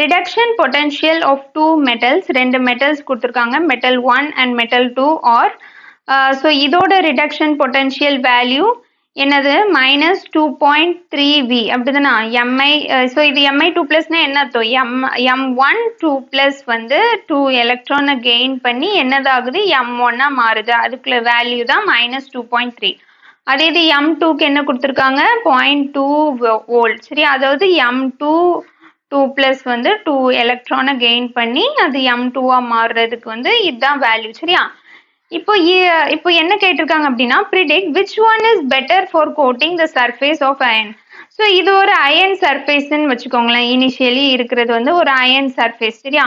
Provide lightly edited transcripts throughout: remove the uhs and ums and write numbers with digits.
reduction potential of two metals, ரெண்டு metals கொடுத்திருக்காங்க, metal 1 and metal 2 or so இதோட reduction potential value என்னது minus 2.3V அப்படிதானா mi. so இது mi2 plus னா என்ன அர்த்தம், m1 2 plus வந்து 2 எலக்ட்ரானை கெயின் பண்ணி என்னதாகுது m1 ஆ மாறுது, அதுக்குள்ள வேல்யூ தான் minus 2.3. அதே இது m2க்கு என்ன கொடுத்திருக்காங்க 0.2 வோல்ட். சரி, அதாவது m2 2 plus வந்து 2 எலக்ட்ரானை கெயின் பண்ணி அது m2 ஆ மாறுறதுக்கு வந்து இதுதான் வேல்யூ. சரியா, இப்போ என்ன கேட்டிருக்காங்க அப்படின்னா predict which one is better for coating the surface of iron. So இது ஒரு அயன் சர்ஃபேஸ்ன்னு வச்சுக்கோங்களேன். இனிஷியலி இருக்கிறது வந்து ஒரு அயன் சர்ஃபேஸ். சரியா,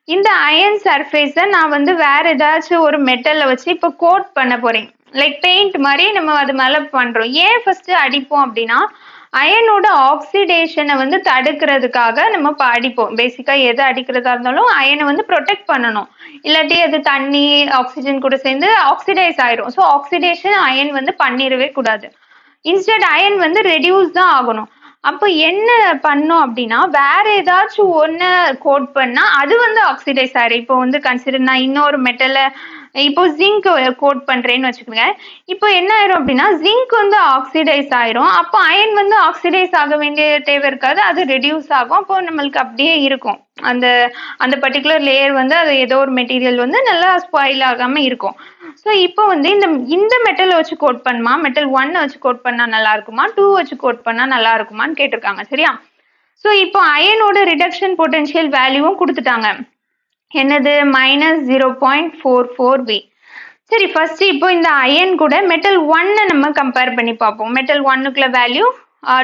இந்த அயன் சர்ஃபேஸை நான் வந்து வேற ஏதாச்சும் ஒரு மெட்டலை வச்சு இப்போ கோட் பண்ண போறேன். லைக் பெயிண்ட் மாதிரி நம்ம அது மேலே பண்றோம். ஏன் ஃபர்ஸ்ட் அடிப்போம் அப்படின்னா அயனோட ஆக்சிடேஷனை வந்து தடுக்கிறதுக்காக நம்ம இப்போ அடிப்போம். பேசிக்கா எது அடிக்கிறதா இருந்தாலும் அயனை வந்து ப்ரொடெக்ட் பண்ணணும், இல்லாட்டி அது தண்ணி ஆக்சிஜன் கூட சேர்ந்து ஆக்சிடைஸ் ஆயிரும். ஸோ ஆக்சிடேஷன் அயன் வந்து பண்ணிடவே கூடாது. இன்ஸ்டெட் அயன் வந்து ரெடியூஸ் தான் ஆகணும். அப்போ என்ன பண்ணோம் அப்படின்னா வேற ஏதாச்சும் ஒன்று கோட் பண்ணா அது வந்து ஆக்சிடைஸ் ஆயிரும். இப்போ வந்து கன்சிடர் நான் இன்னொரு மெட்டலை இப்போ ஜிங்க் கோட் பண்றேன்னு வச்சுக்கோங்க. இப்போ என்ன ஆயிரும் அப்படின்னா ஜிங்க் வந்து ஆக்சிடைஸ் ஆயிரும். அப்போ அயன் வந்து ஆக்சிடைஸ் ஆக வேண்டிய தேவை இருக்காது, அது ரெடியூஸ் ஆகும். அப்போ நம்மளுக்கு அப்படியே இருக்கும் அந்த அந்த பர்டிகுலர் லேயர் வந்து அது ஏதோ ஒரு மெட்டீரியல் வந்து நல்லா ஸ்பாயில் ஆகாம இருக்கும். ஸோ இப்போ வந்து இந்த மெட்டலை வச்சு கோட் பண்ணுமா, மெட்டல் 1 வச்சு கோட் பண்ணா நல்லா இருக்குமா, 2 வச்சு கோட் பண்ணா நல்லா இருக்குமான்னு கேட்டிருக்காங்க. சரியா, ஸோ இப்போ அயனோட ரிடக்ஷன் பொட்டன்ஷியல் வேல்யூவும் கொடுத்துட்டாங்க, என்னது -0.44V. சரி, ஃபர்ஸ்ட் இப்போ இந்த அயன் கூட மெட்டல் 1 நம்ம கம்பேர் பண்ணி பார்ப்போம். மெட்டல் 1க்குள்ள வேல்யூ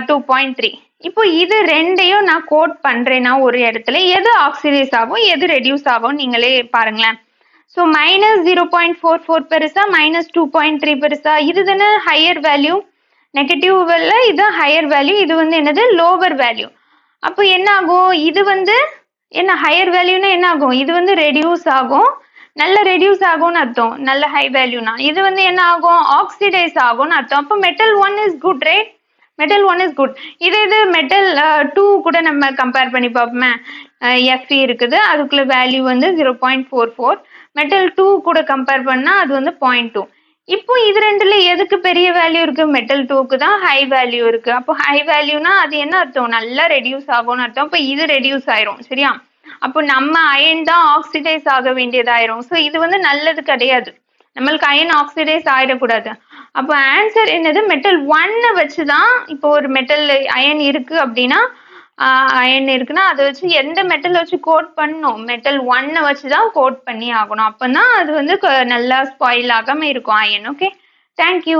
2.3. இப்போ இது ரெண்டையும் நான் கோட் பண்றேன்னா ஒரு இடத்துல எது ஆக்சிடைஸ் ஆகும் எது ரெடியூஸ் ஆகும் நீங்களே பாருங்களேன். ஸோ -0.44 பெருசா -2.3 பெருசா, இது தானே ஹையர் வேல்யூ. நெகட்டிவ் இது ஹையர் வேல்யூ, இது வந்து என்னது லோவர் வேல்யூ. அப்போ என்ன ஆகும், இது வந்து என்ன ஹையர் வேல்யூனா என்ன ஆகும், இது வந்து ரெடியூஸ் ஆகும், நல்ல ரெடியூஸ் ஆகும்னு அர்த்தம். நல்ல ஹை வேல்யூனா இது வந்து என்ன ஆகும் ஆக்சிடைஸ் ஆகும்னு அர்த்தம். அப்போ metal 1 is good, right, metal 1 is good. இது மெட்டல் 2 கூட நம்ம கம்பேர் பண்ணி பார்ப்போமே. Fe இருக்குது, அதுக்குள்ள வேல்யூ வந்து 0.44. மெட்டல் 2 கூட கம்பேர் பண்ணா அது வந்து 0.2. இப்போ இது ரெண்டுல எதுக்கு பெரிய வேல்யூ இருக்கு, மெட்டல் 2க்கு தான் ஹை வேல்யூ இருக்கு. அப்போ ஹை வேல்யூனா அது என்ன அர்த்தம், நல்லா ரெடியூஸ் ஆகும்னு அர்த்தம். அப்போ இது ரெடியூஸ் ஆயிரும். சரியா, அப்போ நம்ம அயன் தான் ஆக்சிடைஸ் ஆக வேண்டியதாயிரும். ஸோ இது வந்து நல்லது கிடையாது, நம்மளுக்கு அயன் ஆக்சிடைஸ் ஆயிடக்கூடாது. அப்போ ஆன்சர் என்னது, மெட்டல் 1 வச்சுதான். இப்போ ஒரு மெட்டல் அயன் இருக்கு அப்படின்னா அயன் இருக்குன்னா அதை வச்சு எந்த மெட்டல் வச்சு கோட் பண்ணணும், மெட்டல் 1 வச்சுதான் கோட் பண்ணி ஆகணும். அப்பதான் அது வந்து நல்லா ஸ்பாயில் ஆகாம இருக்கும் அயன். Okay, thank you.